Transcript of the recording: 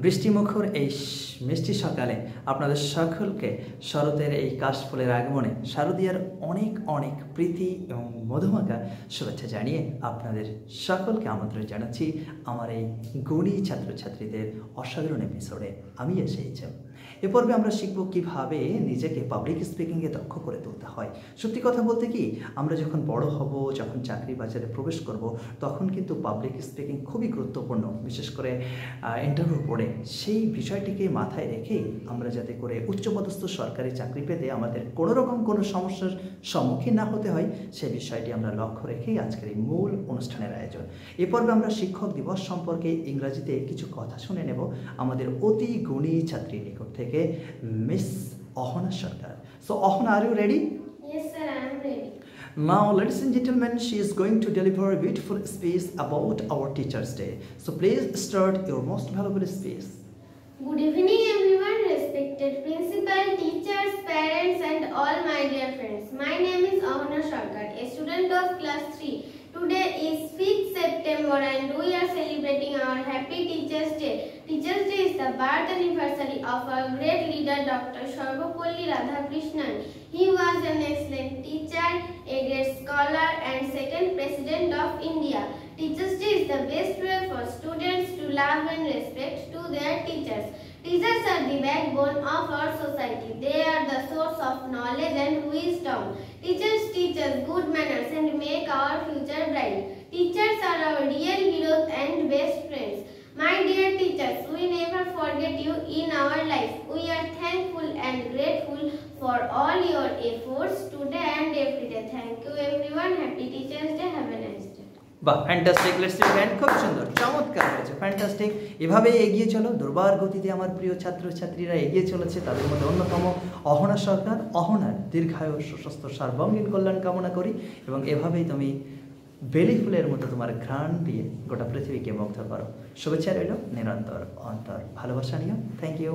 বৃষ্টিমুখর এই মিষ্টি সকালে আপনাদের সকলকে শরতের এই কাশফুলের আগমনে শারদীয়ার অনেক অনেক প্রীতি এবং মধুমাখা শুভেচ্ছা জানিয়ে আপনাদের সকলকে আমন্ত্রণ জানাচ্ছি আমার এই গুণী ছাত্রছাত্রীদের অসাধারণ এপিসোডে। আমি এসেছি। এ পর্বে আমরা শিখব কিভাবে নিজেকে পাবলিক স্পিকিংয়ে দক্ষ করে তুলতে হয়। সত্যি কথা বলতে কি, আমরা যখন বড় হব, যখন চাকরি বাজারে প্রবেশ করব, তখন কিন্তু পাবলিক স্পিকিং খুবই গুরুত্বপূর্ণ। বিশেষ করে ইন্টারভিউ পড়ে সেই বিষয়টিকে মাথায় রেখেই আমরা যাতে করে উচ্চপদস্থ সরকারি চাকরি পেতে আমাদের কোনোরকম কোনো সমস্যার সম্মুখীন না হতে হয়, সে বিষয়টি আমরা লক্ষ্য রেখেই আজকের এই মূল অনুষ্ঠানের আয়োজন। এ পর্বে আমরা শিক্ষক দিবস সম্পর্কে ইংরাজিতে কিছু কথা শুনে নেব আমাদের অতি গুণী ছাত্রীর নিকট থেকে, Miss Ahana Sarkar. So Ahana, are you ready? Yes sir, I am ready. Now, ladies and gentlemen, she is going to deliver a beautiful speech about our Teachers' Day. So please start your most valuable speech. Good evening everyone, respected principal, teachers, parents and all my dear friends. My name is Ahana Sarkar, a student of class 3. Today is 5th September and we are celebrating our happy Teachers' Day. Teachers' Day is the birth anniversary of our great leader Dr. Sarvapalli Radhakrishnan. He was an excellent teacher, a great scholar and second president of India. Teachers' Day is the best way for students to love and respect to their teachers. Teachers are the backbone of our society. They are the source of knowledge and wisdom. Teachers teach us good manners and make our future bright. Teachers are our real heroes and best friends. My dear teachers, we never forget you in our life. We are thankful and grateful for all your efforts today and every day. Thank you everyone. Happy Teachers' Day. Have a nice day. বাহ, fantastic, let's eat band, খুব সুন্দর, চমৎকার হয়েছে, fantastic. এভাবেই এগিয়ে চলো, দুর্বার গতিতে আমার প্রিয় ছাত্রছাত্রীরা এগিয়ে চলেছে। তাদের মধ্যে অন্যতম অহনা সরকার। অহনার দীর্ঘায়ু, সুস্বাস্থ্য, সার্বাঙ্গীন কল্যাণ কামনা করি এবং এভাবেই তুমি বেলি ফুলের মতো তোমার ঘ্রাণ দিয়ে গোটা পৃথিবীকে মুগ্ধ করো। শুভেচ্ছা রইল, নিরন্তর অন্তর ভালোবাসা নিও। Thank you.